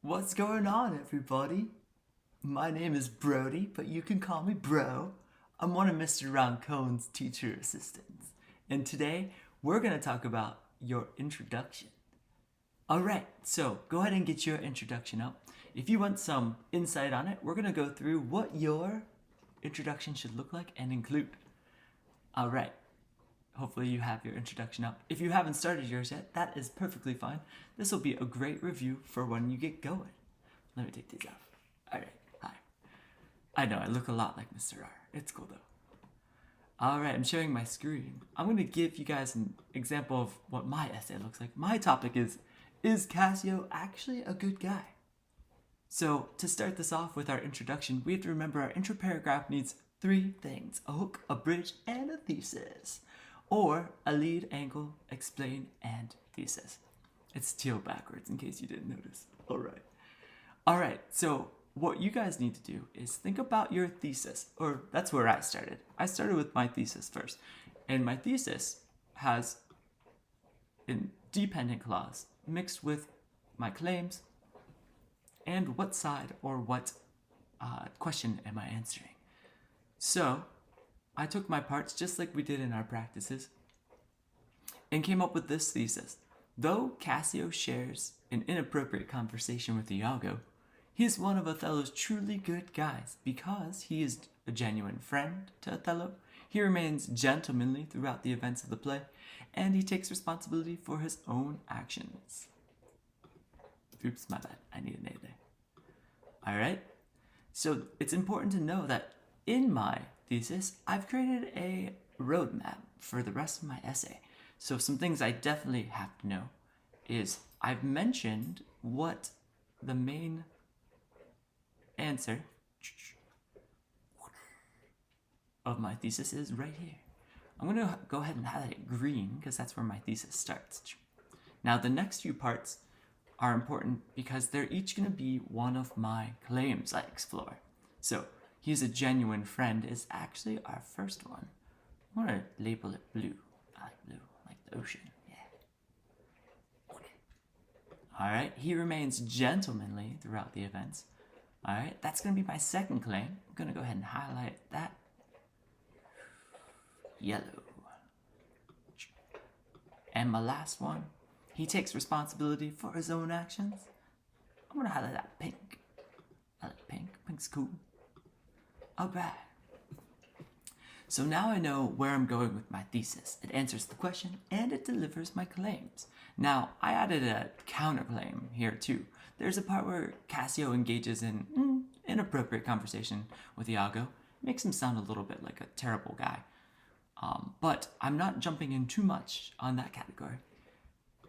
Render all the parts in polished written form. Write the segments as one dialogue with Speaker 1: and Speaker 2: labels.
Speaker 1: What's going on, everybody? My name is Brody, but you can call me Bro. I'm one of Mr. Roncone's teacher assistants, and today we're going to talk about your introduction. Alright, so go ahead and get your introduction up. If you want some insight on it, we're going to go through what your introduction should look like and include. Alright, hopefully you have your introduction up. If you haven't started yours yet, that is perfectly fine. This will be a great review for when you get going. Let me take these off. Alright, hi. I know, I look a lot like Mr. R. It's cool though. Alright, I'm showing my screen. I'm going to give you guys an example of what my essay looks like. My topic is Casio actually a good guy? So, to start this off with our introduction, we have to remember our intro paragraph needs three things: a hook, a bridge, and a thesis. Or a lead, angle, explain, and thesis. It's teal backwards in case you didn't notice. Alright, so what you guys need to do is think about your thesis, or that's where I started. I started with my thesis first. And my thesis has a dependent clause mixed with my claims and what side or what question am I answering. So I took my parts just like we did in our practices and came up with this thesis. Though Cassio shares an inappropriate conversation with Iago, he is one of Othello's truly good guys because he is a genuine friend to Othello. He remains gentlemanly throughout the events of the play, and he takes responsibility for his own actions. Oops, my bad. I need an A there. Alright? So it's important to know that in my thesis, I've created a roadmap for the rest of my essay. So some things I definitely have to know is I've mentioned what the main answer of my thesis is right here. I'm going to go ahead and highlight it green because that's where my thesis starts. Now the next few parts are important because they're each going to be one of my claims I explore. So he's a genuine friend is actually our first one. I'm going to label it blue. I like blue, like the ocean. Yeah. Alright, he remains gentlemanly throughout the events. Alright, that's going to be my second claim. I'm going to go ahead and highlight that. Yellow. And my last one, he takes responsibility for his own actions. I'm going to highlight that pink. I like pink. Pink's cool. Alright. So now I know where I'm going with my thesis. It answers the question and it delivers my claims. Now, I added a counterclaim here too. There's a part where Cassio engages in inappropriate conversation with Iago. Makes him sound a little bit like a terrible guy. But I'm not jumping in too much on that category.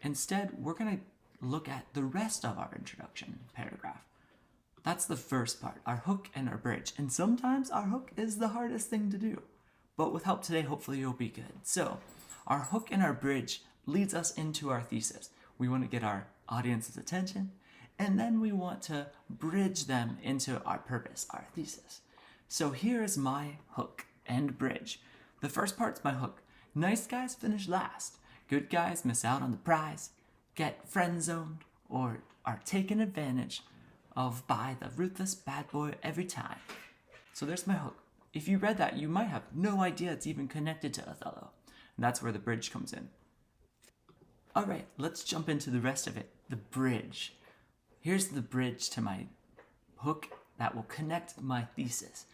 Speaker 1: Instead, we're going to look at the rest of our introduction paragraph. That's the first part, our hook and our bridge. And sometimes our hook is the hardest thing to do. But with help today, hopefully you'll be good. So, our hook and our bridge leads us into our thesis. We want to get our audience's attention, and then we want to bridge them into our purpose, our thesis. So here is my hook and bridge. The first part's my hook. Nice guys finish last. Good guys miss out on the prize, get friend-zoned, or are taken advantage of by the ruthless bad boy every time. So there's my hook. If you read that, you might have no idea it's even connected to Othello. And that's where the bridge comes in. Alright, let's jump into the rest of it. The bridge. Here's the bridge to my hook that will connect my thesis.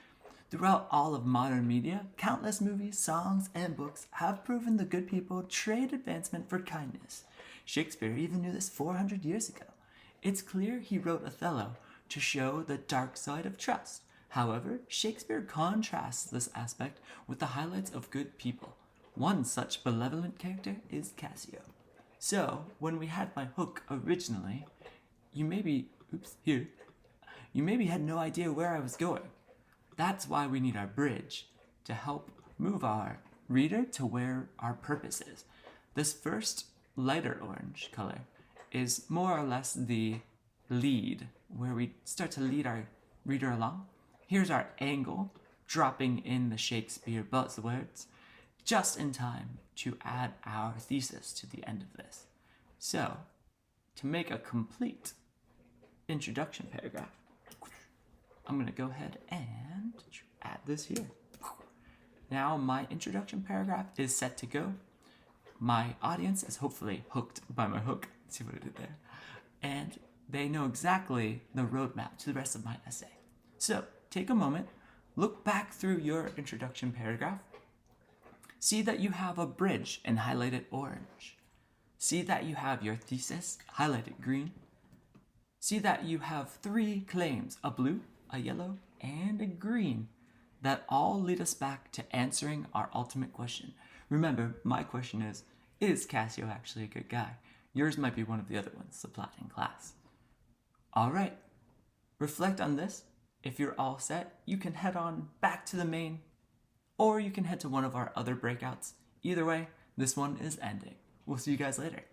Speaker 1: Throughout all of modern media, countless movies, songs, and books have proven the good people trade advancement for kindness. Shakespeare even knew this 400 years ago. It's clear he wrote Othello to show the dark side of trust. However, Shakespeare contrasts this aspect with the highlights of good people. One such benevolent character is Cassio. So, when we had my hook originally, you maybe had no idea where I was going. That's why we need our bridge to help move our reader to where our purpose is. This first lighter orange color is more or less the lead, where we start to lead our reader along. Here's our angle, dropping in the Shakespeare buzzwords, just in time to add our thesis to the end of this. So, to make a complete introduction paragraph. I'm going to go ahead and add this here. Now my introduction paragraph is set to go. My audience is hopefully hooked by my hook. See what I did there? And they know exactly the roadmap to the rest of my essay. So take a moment, look back through your introduction paragraph. See that you have a bridge in highlighted orange. See that you have your thesis highlighted green. See that you have 3 claims, a blue, a yellow, and a green, that all lead us back to answering our ultimate question. Remember, my question is Cassio actually a good guy? Yours might be one of the other ones supplied in class. All right, reflect on this. If you're all set, you can head on back to the main, or you can head to one of our other breakouts. Either way, this one is ending. We'll see you guys later.